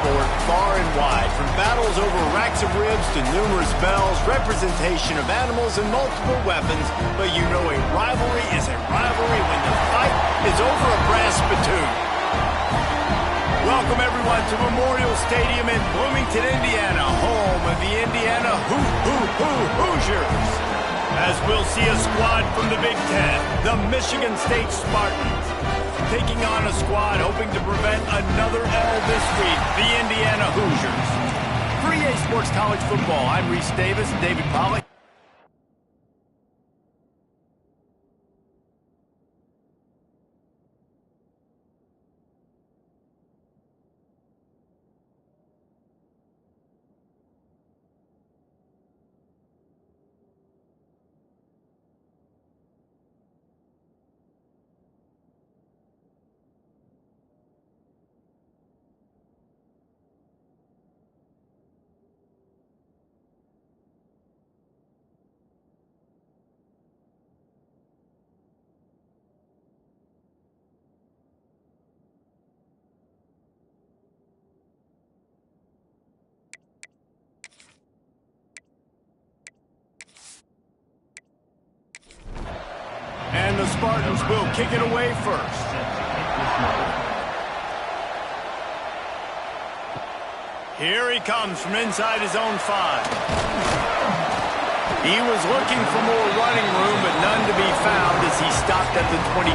sport far and wide, from battles over racks of ribs to numerous bells, representation of animals and multiple weapons. But you know a rivalry is a rivalry when the fight is over a brass spittoon. Welcome everyone to Memorial Stadium in Bloomington, Indiana, home of the Indiana Hoosiers. As we'll see a squad from the Big Ten, the Michigan State Spartans, taking on a squad hoping to prevent another L this week, the Indiana Hoosiers. For EA Sports College Football, I'm Reese Davis and David Pollack. And the Spartans will kick it away first. Here he comes from inside his own 5. He was looking for more running room, but none to be found as he stopped at the 23.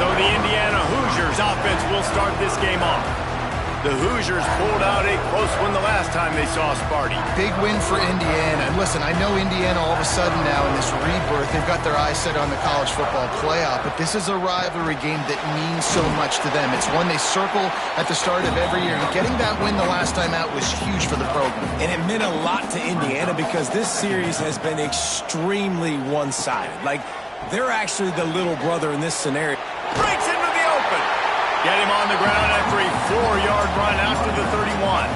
So the Indiana Hoosiers offense will start this game off. The Hoosiers pulled out a close one the last time they saw Sparty. Big win for Indiana. And listen, I know Indiana all of a sudden now in this rebirth, they've got their eyes set on the college football playoff, but this is a rivalry game that means so much to them. It's one they circle at the start of every year. And getting that win the last time out was huge for the program. And it meant a lot to Indiana because this series has been extremely one-sided. Like, they're actually the little brother in this scenario. Breaks into the open. Get him on the ground after a 4-yard run out to the 31.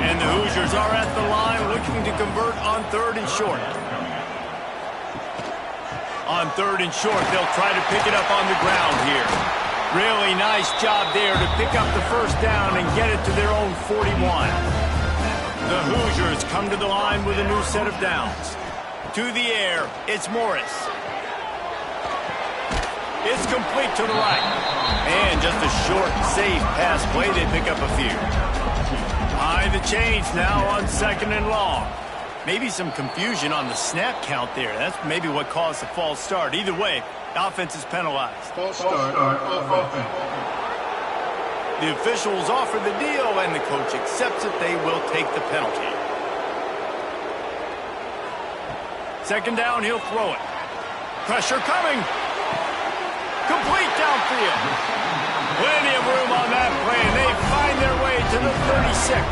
And the Hoosiers are at the line looking to convert on 3rd and short. On 3rd and short, they'll try to pick it up on the ground here. Really nice job there to pick up the first down and get it to their own 41. The Hoosiers come to the line with a new set of downs. To the air, it's Morris. It's complete to the right. And just a short, safe pass play. They pick up a few. High the chains now on 2nd and long. Maybe some confusion on the snap count there. That's maybe what caused the false start. Either way, the offense is penalized. False start off offense. The officials offer the deal, and the coach accepts it. They will take the penalty. 2nd down, he'll throw it. Pressure coming. Complete downfield. Plenty of room on that play, and they find their way to the 36.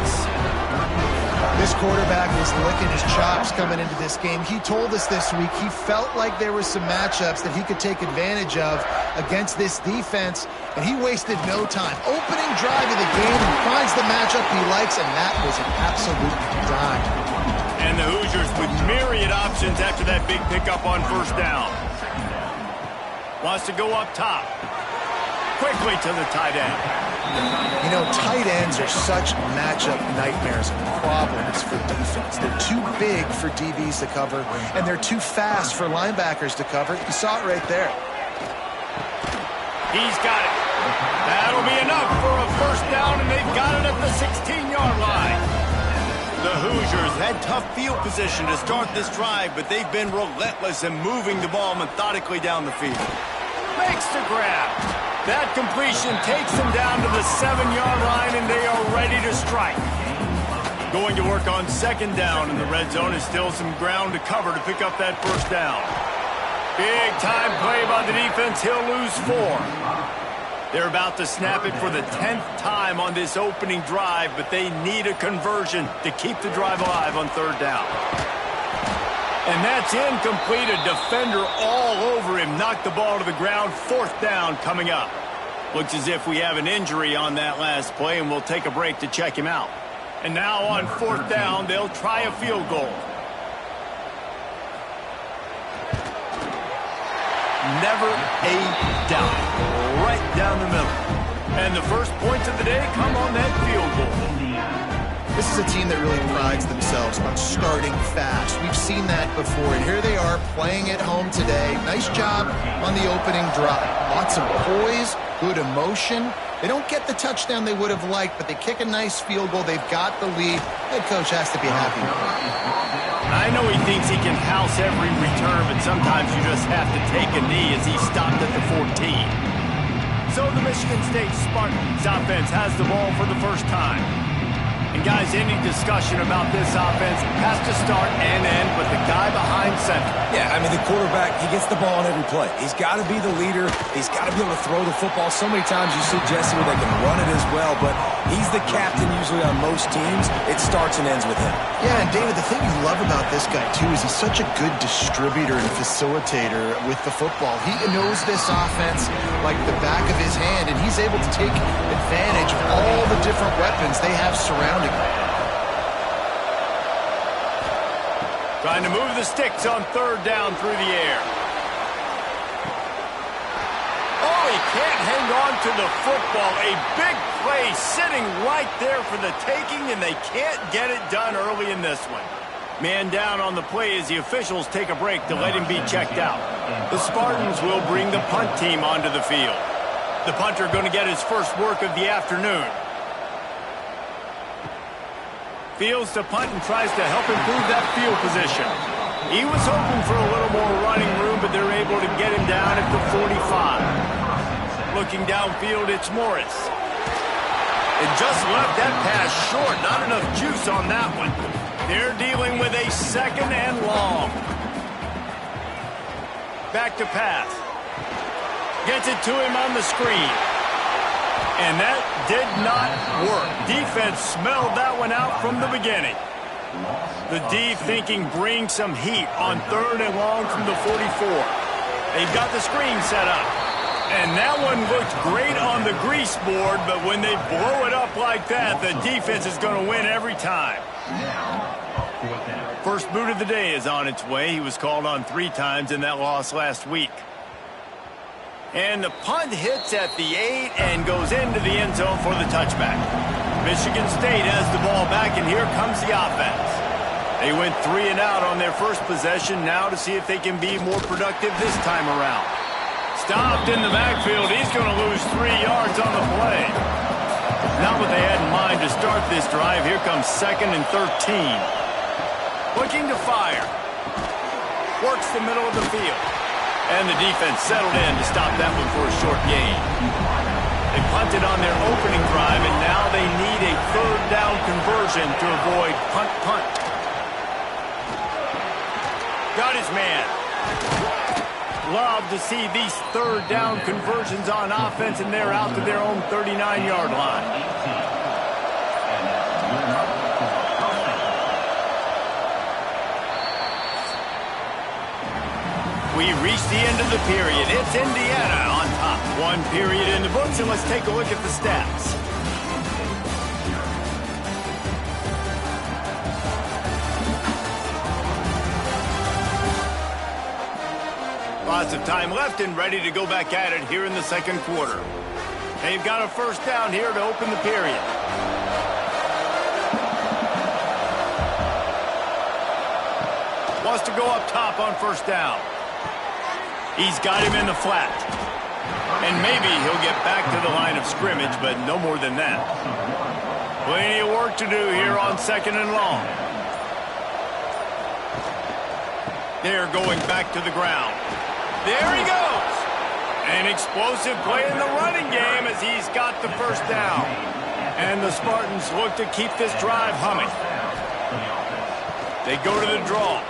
This quarterback was licking his chops coming into this game. He told us this week he felt like there were some matchups that he could take advantage of against this defense, and he wasted no time. Opening drive of the game, he finds the matchup he likes, and that was an absolute dime. And the Hoosiers with myriad options after that big pickup on 1st down. Wants to go up top. Quickly to the tight end. You know, tight ends are such matchup nightmares and problems for defense. They're too big for DBs to cover, and they're too fast for linebackers to cover. You saw it right there. He's got it. That'll be enough for a 1st down, and they've got it at the 16-yard line. The Hoosiers had tough field position to start this drive, but they've been relentless in moving the ball methodically down the field. Makes the grab. That completion takes them down to the 7-yard line, and they are ready to strike. Going to work on 2nd down in the red zone is still some ground to cover to pick up that 1st down. Big time play by the defense. He'll lose 4. They're about to snap it for the 10th time on this opening drive, but they need a conversion to keep the drive alive on 3rd down. And that's incomplete. A defender all over him. Knocked the ball to the ground. 4th down coming up. Looks as if we have an injury on that last play, and we'll take a break to check him out. And now on 4th down, they'll try a field goal. Never a doubt. Right down the middle. And the first points of the day come on that field goal. This is a team that really prides themselves on starting fast. We've seen that before, and here they are playing at home today. Nice job on the opening drive. Lots of poise, good emotion. They don't get the touchdown they would have liked, but they kick a nice field goal. They've got the lead. Head coach has to be happy. I know he thinks he can house every return, but sometimes you just have to take a knee as he stopped at the 14. So the Michigan State Spartans offense has the ball for the first time. And guys, any discussion about this offense has to start and end with the guy behind center. Yeah, I mean, the quarterback, he gets the ball on every play. He's got to be the leader. He's got to be able to throw the football. So many times you see Jesse where they can run it as well, but he's the captain usually on most teams. It starts and ends with him. Yeah, and David, the thing you love about this guy, too, is he's such a good distributor and facilitator with the football. He knows this offense like the back of his hand, and he's able to take advantage of all the different weapons they have surrounding him. Trying to move the sticks on third down through the air. Oh, he can't hang on to the football. A big play sitting right there for the taking, and they can't get it done early in this one. Man down on the play as the officials take a break to let him be checked out. The Spartans will bring the punt team onto the field. The punter going to get his first work of the afternoon. Fields to punt and tries to help improve that field position. He was hoping for a little more running room, but they're able to get him down at the 45. Looking downfield, it's Morris. And just left that pass short. Not enough juice on that one. They're dealing with a second and long. Back to pass. Gets it to him on the screen. And that did not work. Defense smelled that one out from the beginning. The D thinking bring some heat on third and long from the 44. They've got the screen set up. And that one looked great on the grease board, but when they blow it up like that, the defense is going to win every time. First boot of the day is on its way. He was called on 3 times in that loss last week. And the punt hits at the 8 and goes into the end zone for the touchback. Michigan State has the ball back, and here comes the offense. They went 3 and out on their first possession, now to see if they can be more productive this time around. Stopped in the backfield. He's going to lose 3 yards on the play. Not what they had in mind to start this drive. Here comes 2nd and 13. Looking to fire. Works the middle of the field. And the defense settled in to stop that one for a short gain. They punted on their opening drive, and now they need a third down conversion to avoid punt. Got his man. Love to see these third down conversions on offense, and they're out to their own 39-yard line. We reach the end of the period. It's Indiana on top. 1 period in the books, and let's take a look at the stats. Lots of time left and ready to go back at it here in the second quarter. They've got a first down here to open the period. Wants to go up top on first down. He's got him in the flat. And maybe he'll get back to the line of scrimmage, but no more than that. Plenty of work to do here on 2nd and long. They're going back to the ground. There he goes. An explosive play in the running game as he's got the first down. And the Spartans look to keep this drive humming. They go to the draw.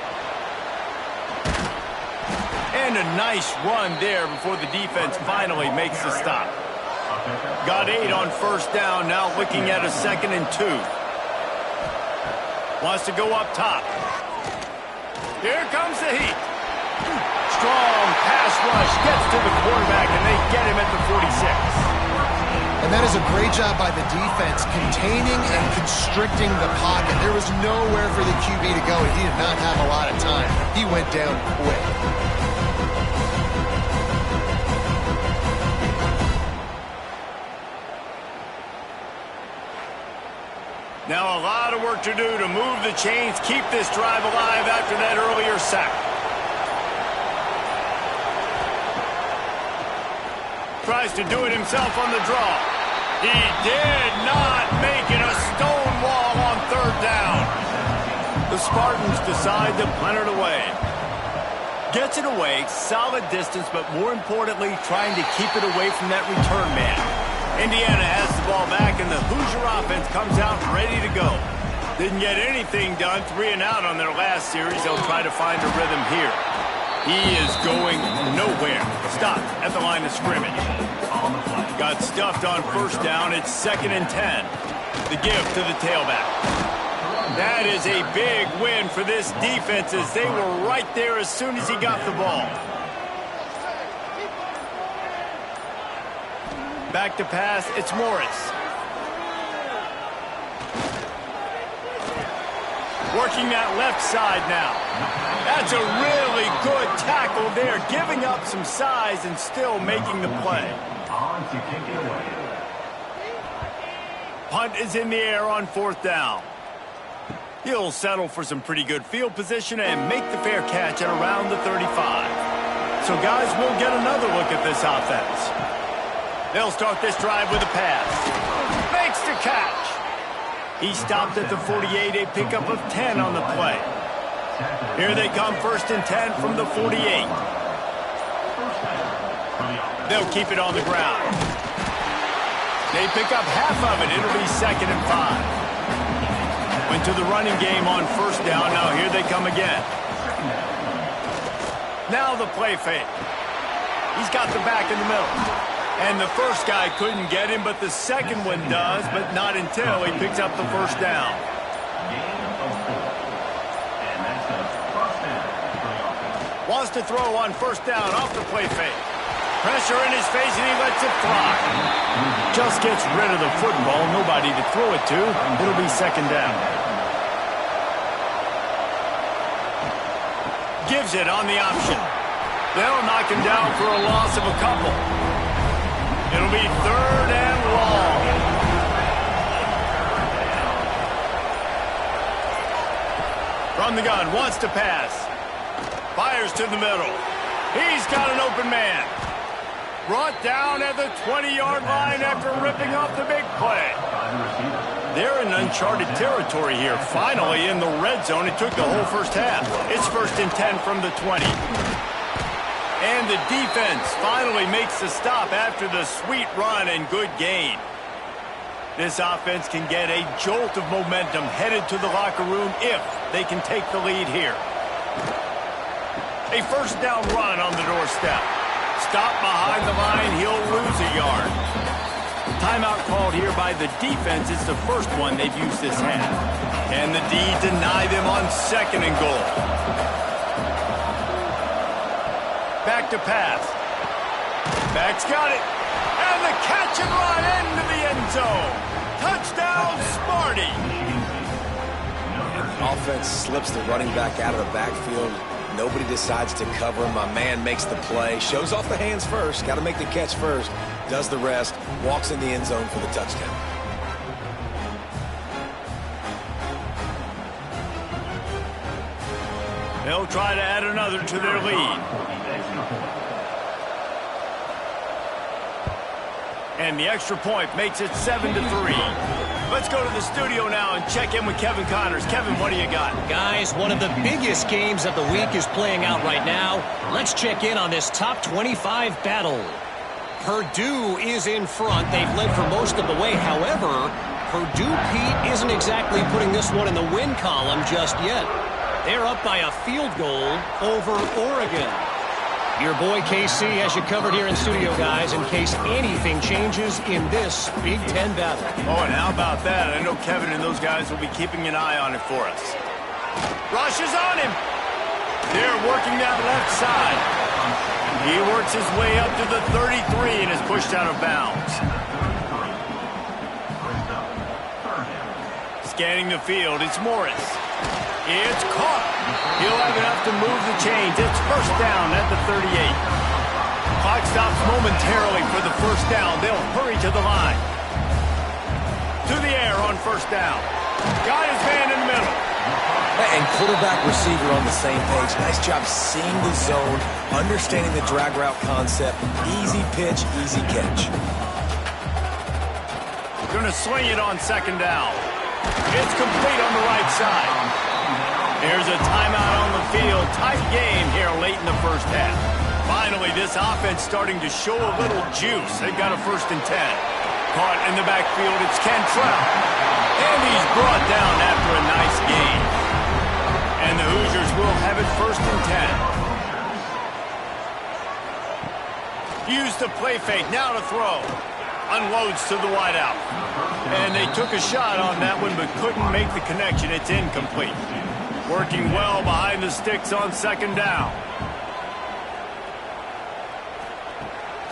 And a nice run there before the defense finally makes the stop. Got 8 on first down, now looking at a 2nd and 2. Wants to go up top. Here comes the heat. Strong pass rush gets to the quarterback, and they get him at the 46. And that is a great job by the defense, containing and constricting the pocket. There was nowhere for the QB to go, and he did not have a lot of time. He went down quick. Now a lot of work to do to move the chains, keep this drive alive after that earlier sack. Tries to do it himself on the draw. He did not make it a stone wall on third down. The Spartans decide to punt it away. Gets it away, solid distance, but more importantly, trying to keep it away from that return man. Indiana has the ball back, and the Hoosier offense comes out ready to go. Didn't get anything done, 3 and out on their last series. They'll try to find a rhythm here. He is going nowhere. Stopped at the line of scrimmage. Got stuffed on first down. It's 2nd and 10. The give to the tailback. That is a big win for this defense as they were right there as soon as he got the ball. Back to pass, it's Morris. Working that left side now. That's a really good tackle there, giving up some size and still making the play. Punt is in the air on 4th down. He'll settle for some pretty good field position and make the fair catch at around the 35. So guys, we'll get another look at this offense. They'll start this drive with a pass. Makes the catch. He stopped at the 48, a pickup of 10 on the play. Here they come, 1st and 10 from the 48. They'll keep it on the ground. They pick up half of it. It'll be 2nd and 5. Went to the running game on 1st down. Now here they come again. Now the play fake. He's got the back in the middle. And the first guy couldn't get him, but the second one does, but not until he picks up the 1st down. Wants to throw on 1st down off the play fake. Pressure in his face, and he lets it fly. Just gets rid of the football. Nobody to throw it to. It'll be 2nd down. Gives it on the option. They'll knock him down for a loss of a couple. It'll be 3rd and long. From the gun, wants to pass. Fires to the middle. He's got an open man. Brought down at the 20-yard line after ripping off the big play. They're in uncharted territory here. Finally in the red zone. It took the whole first half. It's 1st and 10 from the 20. And the defense finally makes the stop after the sweet run and good gain. This offense can get a jolt of momentum headed to the locker room if they can take the lead here. A 1st down run on the doorstep. Stop behind the line, he'll lose a yard. Timeout called here by the defense. It's the first one they've used this half. And the D deny them on 2nd and goal. Back to pass. Back's got it. And the catch and run into the end zone. Touchdown, Sparty. Offense slips the running back out of the backfield. Nobody decides to cover him. My man makes the play. Shows off the hands first. Got to make the catch first. Does the rest. Walks in the end zone for the touchdown. They'll try to add another to their lead. And the extra point makes it 7-3. Let's go to the studio now and check in with Kevin Connors. Kevin, what do you got? Guys, one of the biggest games of the week is playing out right now. Let's check in on this top 25 battle. Purdue is in front. They've led for most of the way. However, Purdue, Pete, isn't exactly putting this one in the win column just yet. They're up by a field goal over Oregon. Your boy KC has you covered here in studio, guys, in case anything changes in this Big Ten battle. Oh, and how about that? I know Kevin and those guys will be keeping an eye on it for us. Rush is on him. They're working that left side. He works his way up to the 33 and is pushed out of bounds. Scanning the field, it's Morris. It's caught. He'll have enough to move the chains. It's 1st down at the 38. Clock stops momentarily for the 1st down. They'll hurry to the line. To the air on on first down. Got his man in the middle. And quarterback receiver on the same page. Nice job seeing the zone, understanding the drag route concept. Easy pitch, easy catch. Going to swing it on second down. It's complete on the right side. Here's a timeout on the field. Tight game here late in the first half. Finally, this offense starting to show a little juice. They've got a 1st and 10. Caught in the backfield, it's Cantrell. And he's brought down after a nice gain. And the Hoosiers will have it 1st and 10. Use the play fake, now to throw. Unloads to the wideout. And they took a shot on that one, but couldn't make the connection. It's incomplete. Working well behind the sticks on second down.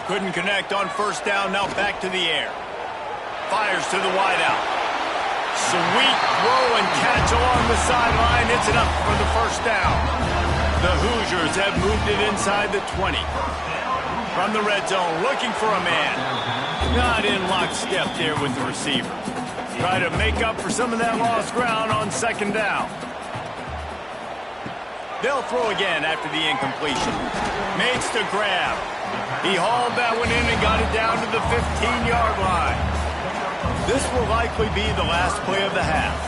Couldn't connect on first down, now back to the air. Fires to the wideout. Sweet throw and catch along the sideline. It's enough for the first down. The Hoosiers have moved it inside the 20. From the red zone, looking for a man. Not in lockstep there with the receiver. Try to make up for some of that lost ground on second down. They'll throw again after the incompletion. Makes the grab. He hauled that one in and got it down to the 15-yard line. This will likely be the last play of the half.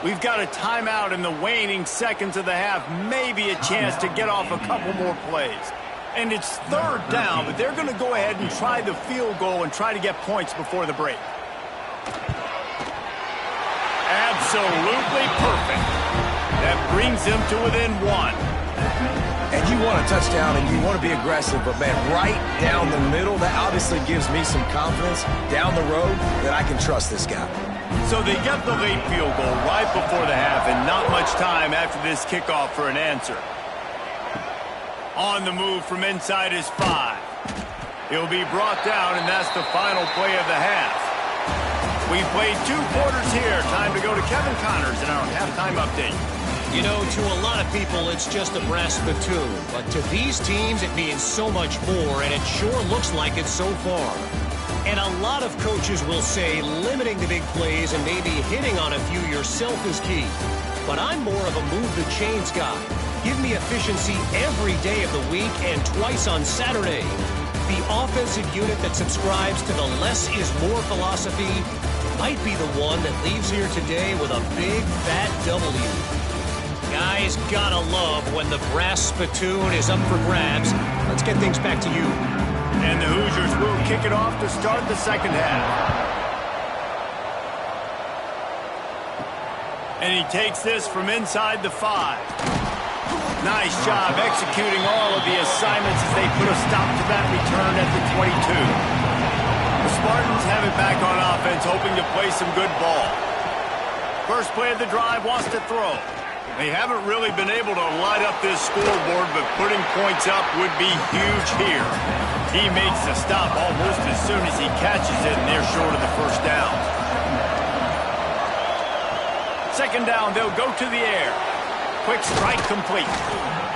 We've got a timeout in the waning seconds of the half. Maybe a chance to get off a couple more plays. And it's third down, but they're going to go ahead and try the field goal and try to get points before the break. Absolutely perfect. That brings them to within 1. And you want a touchdown and you want to be aggressive, but man, right down the middle, that obviously gives me some confidence down the road that I can trust this guy. So they get the late field goal right before the half and not much time after this kickoff for an answer. On the move from inside his 5. He'll be brought down, and that's the final play of the half. We've played 2 quarters here. Time to go to Kevin Connors in our halftime update. You know, to a lot of people, it's just a brass spittoon. But to these teams, it means so much more, and it sure looks like it so far. And a lot of coaches will say limiting the big plays and maybe hitting on a few yourself is key. But I'm more of a move the chains guy. Give me efficiency every day of the week and twice on Saturday. The offensive unit that subscribes to the less is more philosophy might be the one that leaves here today with a big, fat W. Guys, gotta love when the brass spittoon is up for grabs. Let's get things back to you. And the Hoosiers will kick it off to start the second half. And he takes this from inside the 5. Nice job executing all of the assignments as they put a stop to that return at the 22. The Spartans have it back on offense, hoping to play some good ball. First play of the drive, wants to throw. They haven't really been able to light up this scoreboard, but putting points up would be huge here. He makes the stop almost as soon as he catches it, and they're short of the first down. Second down, they'll go to the air. Quick strike complete.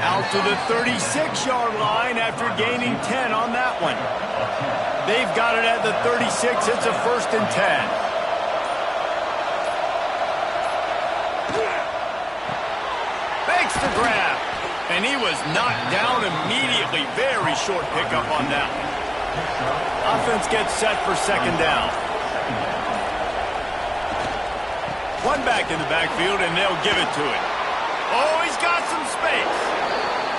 Out to the 36-yard line after gaining 10 on that one. They've got it at the 36. It's a 1st and 10. Makes the grab. And he was knocked down immediately. Very short pickup on that one. Offense gets set for second down. One back in the backfield, and they'll give it to him. Oh, he's got some space.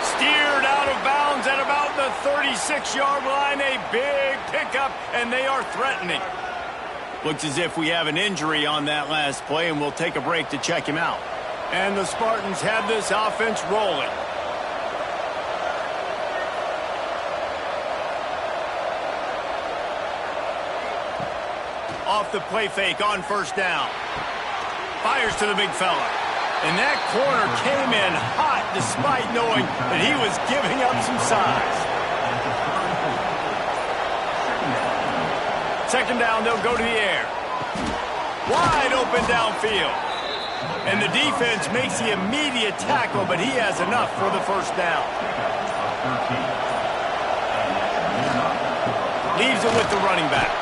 Steered out of bounds at about the 36-yard line. A big pickup, and they are threatening. Looks as if we have an injury on that last play, and we'll take a break to check him out. And the Spartans have this offense rolling. Off the play fake on first down. Fires to the big fella. And that corner came in hot despite knowing that he was giving up some size. Second down, they'll go to the air. Wide open downfield. And the defense makes the immediate tackle, but he has enough for the first down. Leaves it with the running back.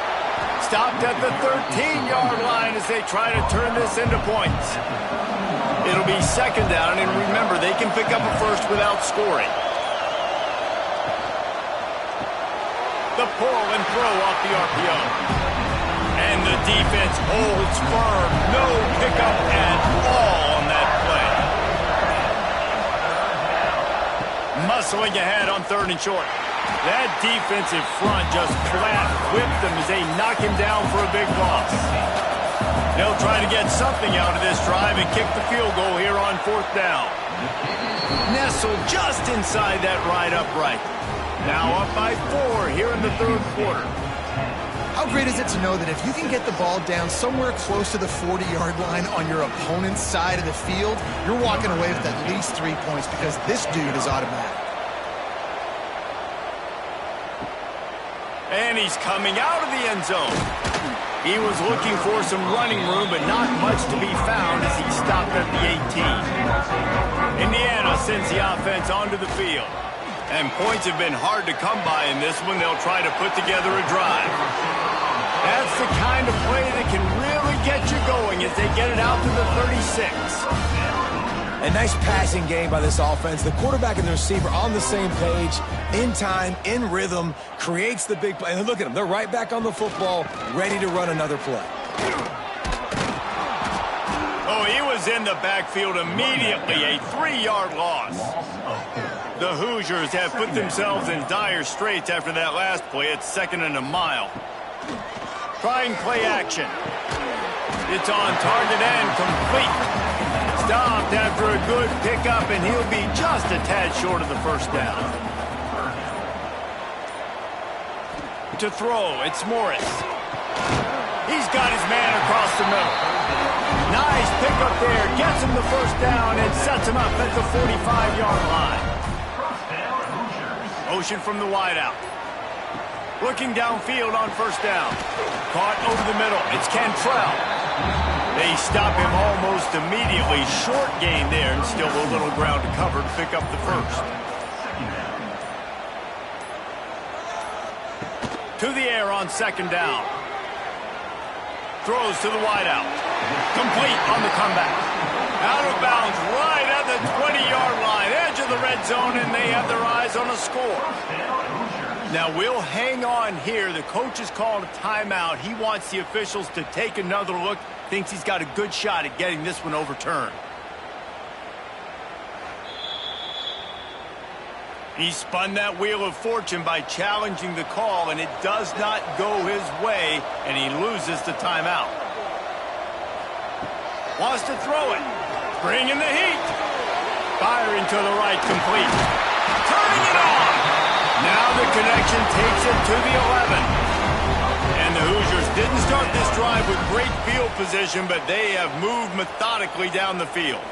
Stopped at the 13-yard line as they try to turn this into points. It'll be second down, and remember, they can pick up a first without scoring. The pull and throw off the RPO. And the defense holds firm. No pickup at all on that play. Muscling ahead on 3rd and short. That defensive front just flat whipped him as they knock him down for a big loss. They'll try to get something out of this drive and kick the field goal here on 4th down. Nestled just inside that right upright. Now up by 4 here in the 3rd quarter. How great is it to know that if you can get the ball down somewhere close to the 40-yard line on your opponent's side of the field, you're walking away with at least 3 points because this dude is automatic. And he's coming out of the end zone. He was looking for some running room, but not much to be found as he stopped at the 18. Indiana sends the offense onto the field. And points have been hard to come by in this one. They'll try to put together a drive. That's the kind of play that can really get you going as they get it out to the 36. A nice passing game by this offense. The quarterback and the receiver on the same page, in time, in rhythm, creates the big play. And look at them. They're right back on the football, ready to run another play. Oh, he was in the backfield immediately. A 3-yard loss. The Hoosiers have put themselves in dire straits after that last play. It's 2nd and a mile. Trying play action. It's on target and complete. Stopped after a good pickup, and he'll be just a tad short of the 1st down. To throw, it's Morris. He's got his man across the middle. Nice pickup there. Gets him the 1st down and sets him up at the 45-yard line. Motion from the wideout. Looking downfield on 1st down. Caught over the middle. It's Cantrell. They stop him almost immediately. Short gain there and still a little ground to cover to pick up the 1st. To the air on 2nd down. Throws to the wideout. Complete on the comeback. Out of bounds right at the 20-yard line. Edge of the red zone, and they have their eyes on a score. Now we'll hang on here. The coach has called a timeout. He wants the officials to take another look. Thinks he's got a good shot at getting this one overturned. He spun that wheel of fortune by challenging the call, and it does not go his way, and he loses the timeout. Wants to throw it. Bringing the heat. Firing to the right, complete. Turning it on. Now the connection takes it to the 11. And the Hoosiers didn't start this drive with great field position, but they have moved methodically down the field.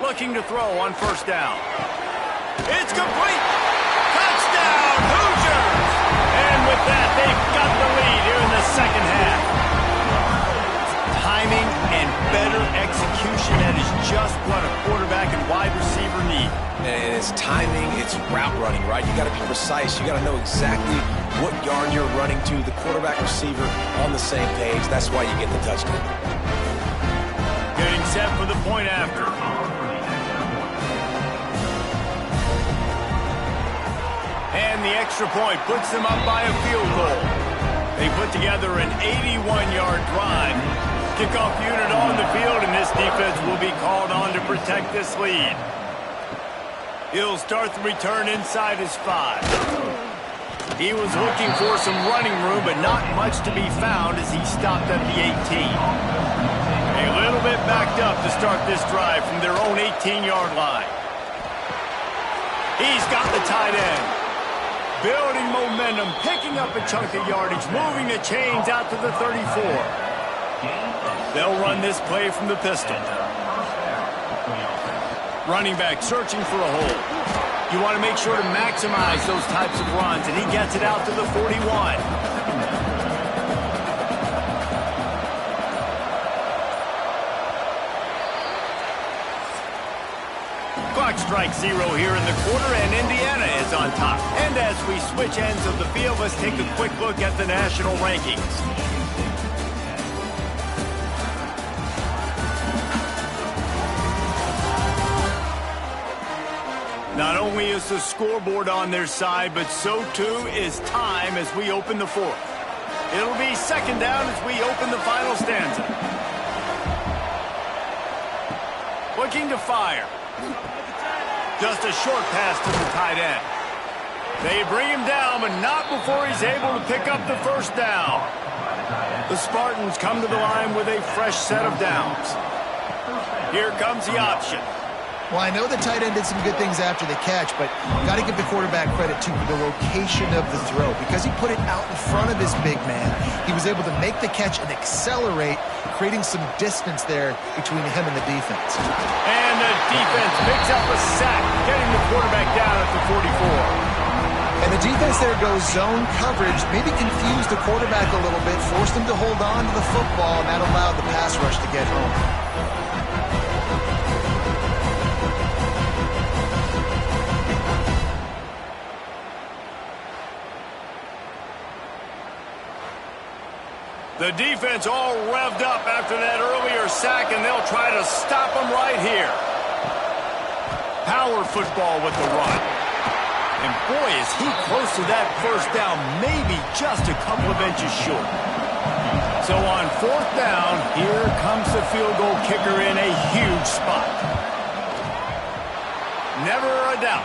Looking to throw on 1st down. It's complete. Touchdown, Hoosiers! And with that, they've got the lead here in the 2nd half. Timing and better execution, that is just what a quarterback and wide receiver need. And it's timing, it's route running, right? You got to be precise. You got to know exactly what yard you're running to. The quarterback receiver on the same page. That's why you get the touchdown. Getting set for the point after. And the extra point puts them up by a field goal. They put together an 81-yard drive. Kickoff unit on the field, and this defense will be called on to protect this lead. He'll start the return inside his 5. He was looking for some running room, but not much to be found as he stopped at the 18. A little bit backed up to start this drive from their own 18-yard line. He's got the tight end. Building momentum, picking up a chunk of yardage, moving the chains out to the 34. They'll run this play from the pistol. Running back searching for a hole. You want to make sure to maximize those types of runs, and he gets it out to the 41. Clock strikes 0 here in the quarter, and Indiana is on top. And And as we switch ends of the field, let's take a quick look at the national rankings. Not only is the scoreboard on their side, but so too is time as we open the fourth. It'll be second down as we open the final stanza. Looking to fire. Just a short pass to the tight end. They bring him down, but not before he's able to pick up the first down. The Spartans come to the line with a fresh set of downs. Here comes the option. Well, I know the tight end did some good things after the catch, but got to give the quarterback credit, too, for the location of the throw. Because he put it out in front of his big man, he was able to make the catch and accelerate, creating some distance there between him and the defense. And the defense picks up a sack, getting the quarterback down at the 44. And the defense there goes zone coverage, maybe confused the quarterback a little bit, forced him to hold on to the football, and that allowed the pass rush to get home. The defense all revved up after that earlier sack, and they'll try to stop him right here. Power football with the run. And boy, is he close to that first down, maybe just a couple of inches short. So on fourth down, here comes the field goal kicker in a huge spot. Never a doubt.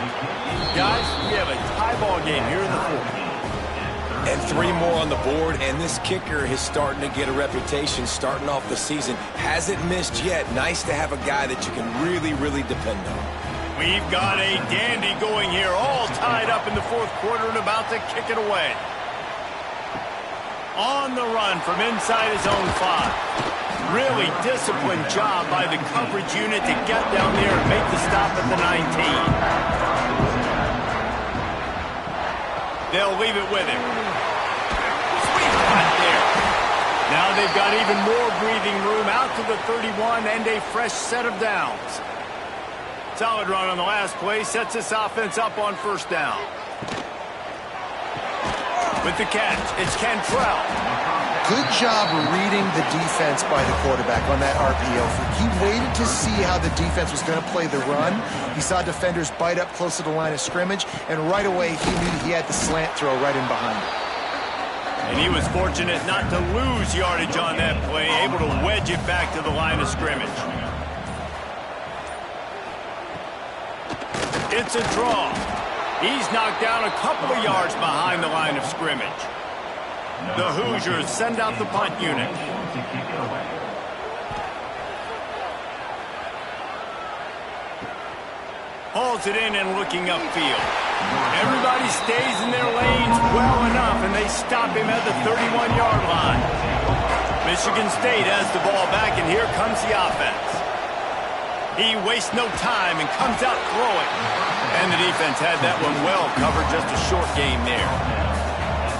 Guys, we have a tie ball game here in the fourth. And 3 more on the board, and this kicker is starting to get a reputation starting off the season. Hasn't missed yet. Nice to have a guy that you can really, really depend on. We've got a dandy going here, all tied up in the fourth quarter and about to kick it away. On the run from inside his own 5. Really disciplined job by the coverage unit to get down there and make the stop at the 19. They'll leave it with him. Sweet cut there. Now they've got even more breathing room out to the 31 and a fresh set of downs. Solid run on the last play sets this offense up on first down. With the catch, it's Cantrell. Good job reading the defense by the quarterback on that RPO. He waited to see how the defense was going to play the run. He saw defenders bite up close to the line of scrimmage, and right away he knew he had the slant throw right in behind him. And he was fortunate not to lose yardage on that play, able to wedge it back to the line of scrimmage. It's a draw. He's knocked down a couple of yards behind the line of scrimmage. The Hoosiers send out the punt unit. Hauls it in and looking upfield. Everybody stays in their lanes well enough, and they stop him at the 31-yard line. Michigan State has the ball back, and here comes the offense. He wastes no time and comes out throwing. And the defense had that one well covered, just a short game there.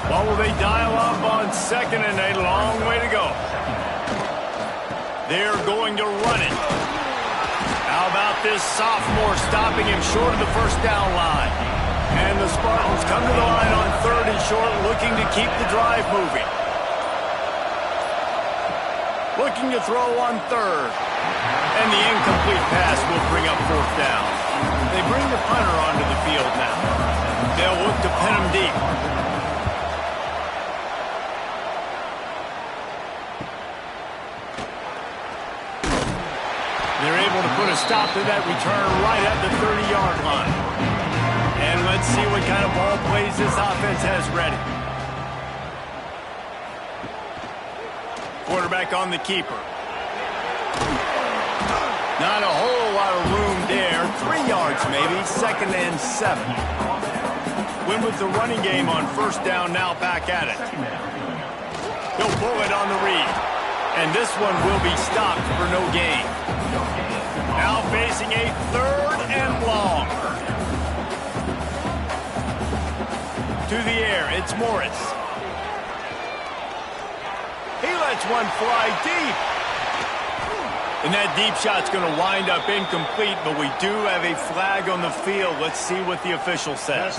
What will they dial up on second and a long way to go? They're going to run it. How about this sophomore stopping him short of the first down line? And the Spartans come to the line on third and short, looking to keep the drive moving. Looking to throw on third. And the incomplete pass will bring up fourth down. They bring the punter onto the field now. They'll look to pin him deep. They're able to put a stop to that return right at the 30-yard line. And let's see what kind of ball plays this offense has ready. Quarterback on the keeper. Not a whole lot of room there. 3 yards maybe, second and 7. Win with the running game on first down, now back at it. He'll pull it on the read. And this one will be stopped for no gain. Now facing a third and long. To the air, it's Morris. He lets one fly deep. And that deep shot's going to wind up incomplete, but we do have a flag on the field. Let's see what the official says.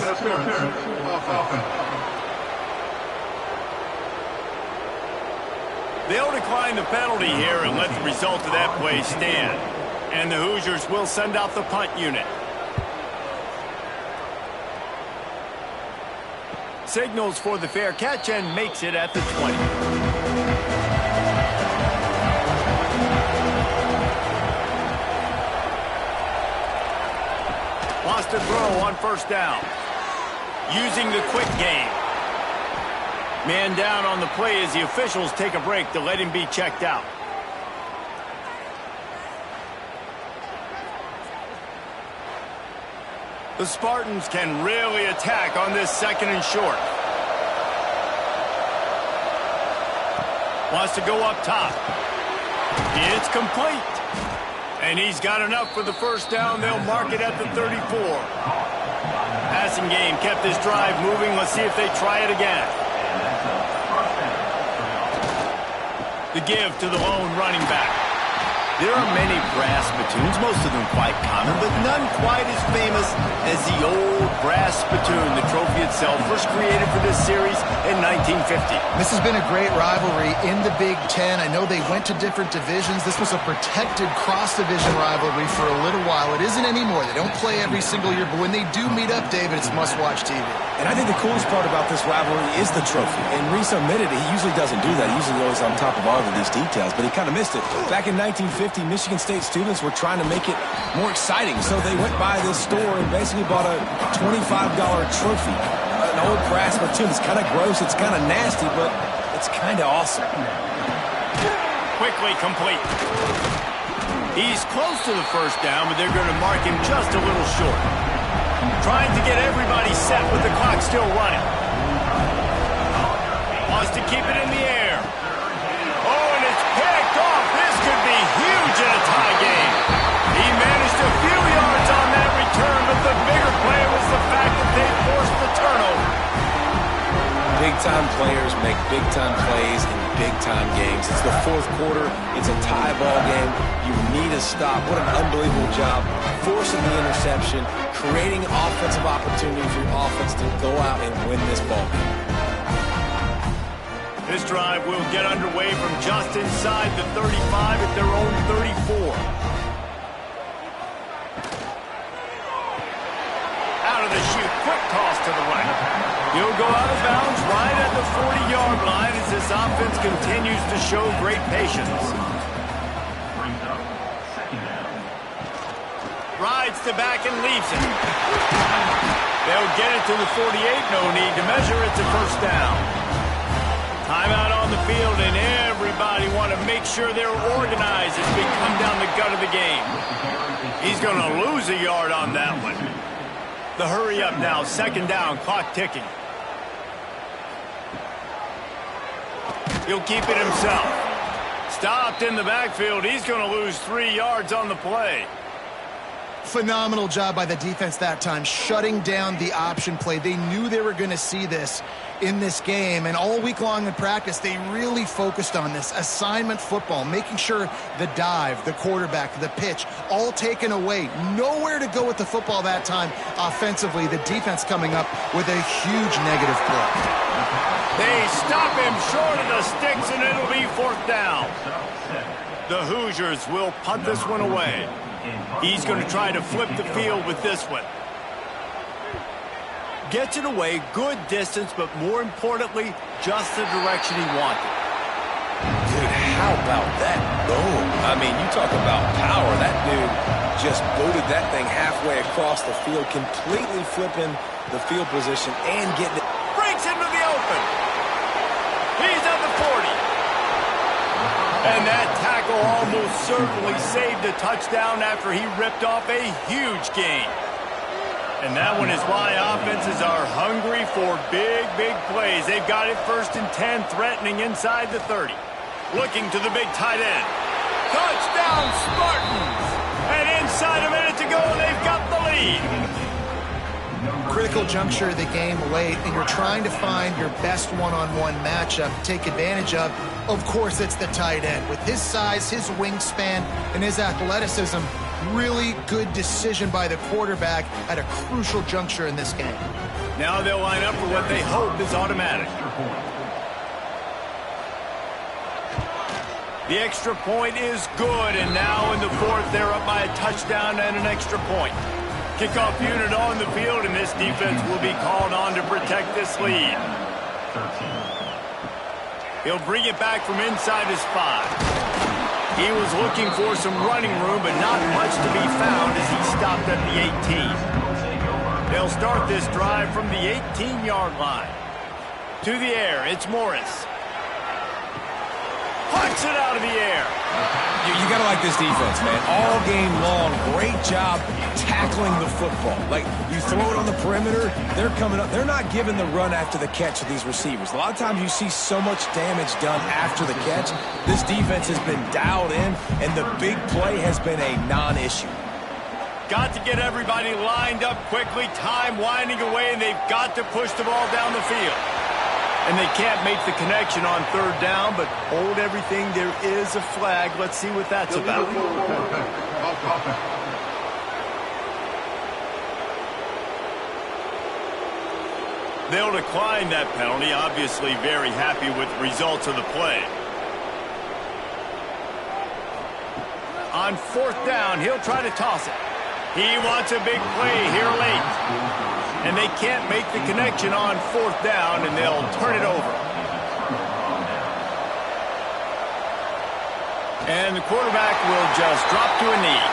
offense. They'll decline the penalty here and let the result of that play stand. And the Hoosiers will send out the punt unit. Signals for the fair catch and makes it at the 20. Lost a throw on first down. Using the quick game. Man down on the play as the officials take a break to let him be checked out. The Spartans can really attack on this second and short. Wants to go up top. It's complete. And he's got enough for the first down. They'll mark it at the 34. Passing game kept this drive moving. Let's see if they try it again. The give to the lone running back. There are many brass spittoons, most of them quite common, but none quite as famous as the old brass spittoon. The trophy itself was created for this series in 1950. This has been a great rivalry in the Big Ten. I know they went to different divisions. This was a protected cross-division rivalry for a little while. It isn't anymore. They don't play every single year, but when they do meet up, David, it's must-watch TV. And I think the coolest part about this rivalry is the trophy. And Reese admitted he usually doesn't do that. He's usually always on top of all of these details, but he kind of missed it. Back in 1950, Michigan State students were trying to make it more exciting, so they went by this store and basically bought a $25 trophy, an old brass spittoon. It's kind of gross, it's kind of nasty, but it's kind of awesome. Quickly complete. He's close to the first down, but they're going to mark him just a little short. Trying to get everybody set with the clock still running. Wants to keep it in the air. Oh, and it's picked off. This could be huge in a tie game. He managed a few yards on that return, but the bigger play was the fact that they forced the turnover. Big-time players make big-time plays in big-time games. It's the fourth quarter. It's a tie ball game. You need a stop. What an unbelievable job. Forcing the interception, creating offensive opportunity for your offense to go out and win this ball game. This drive will get underway from just inside the 35 at their own 34. Out of the chute, quick toss to the right. He'll go out of bounds right at the 40-yard line as this offense continues to show great patience. Rides to back and leaves it. They'll get it to the 48. No need to measure. It's a first down. Timeout on the field, and everybody want to make sure they're organized as we come down the gut of the game. He's going to lose a yard on that one. The hurry up now, second down, clock ticking. He'll keep it himself. Stopped in the backfield. He's going to lose 3 yards on the play. Phenomenal job by the defense that time, shutting down the option play. They knew they were going to see this in this game, and all week long in practice, they really focused on this assignment football, making sure the dive, the quarterback, the pitch, all taken away. Nowhere to go with the football that time offensively. The defense coming up with a huge negative play. They stop him short of the sticks, and it'll be fourth down. The Hoosiers will punt this one away. He's going to try to flip the field with this one. Gets it away, good distance, but more importantly, just the direction he wanted. Dude, how about that boom? I mean, you talk about power. That dude just booted that thing halfway across the field, completely flipping the field position and getting it. Breaks into the open. He's at the 40. And that tackle almost certainly saved a touchdown after he ripped off a huge gain. And that one is why offenses are hungry for big, big plays. They've got it first and 10, threatening inside the 30. Looking to the big tight end. Touchdown, Spartans! And inside a minute to go, they've got the lead. Critical juncture of the game late, and you're trying to find your best one-on-one matchup to take advantage of. Of course, it's the tight end. With his size, his wingspan, and his athleticism, really good decision by the quarterback at a crucial juncture in this game. Now they'll line up for what they hope is automatic. The extra point is good, and now in the fourth, they're up by a touchdown and an extra point. Kickoff unit on the field, and this defense will be called on to protect this lead. He'll bring it back from inside his 5. He was looking for some running room, but not much to be found as he stopped at the 18. They'll start this drive from the 18-yard line. To the air, it's Morris. Punch it out of the air. You got to like this defense, man. All game long, great job tackling the football. Like, you throw it on the perimeter, they're coming up. They're not giving the run after the catch to these receivers. A lot of times you see so much damage done after the catch. This defense has been dialed in, and the big play has been a non-issue. Got to get everybody lined up quickly, time winding away, and they've got to push the ball down the field. And they can't make the connection on third down, but hold everything. There is a flag. Let's see what that's about. They'll decline that penalty, obviously very happy with the results of the play. On fourth down, he'll try to toss it. He wants a big play here late. And they can't make the connection on fourth down, and they'll turn it over. And the quarterback will just drop to a knee.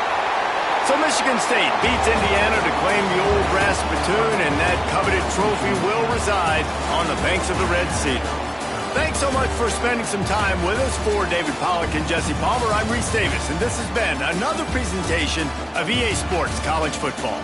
So Michigan State beats Indiana to claim the old brass spittoon, and that coveted trophy will reside on the banks of the Red Sea. Thanks so much for spending some time with us. For David Pollack and Jesse Palmer, I'm Reese Davis, and this has been another presentation of EA Sports College Football.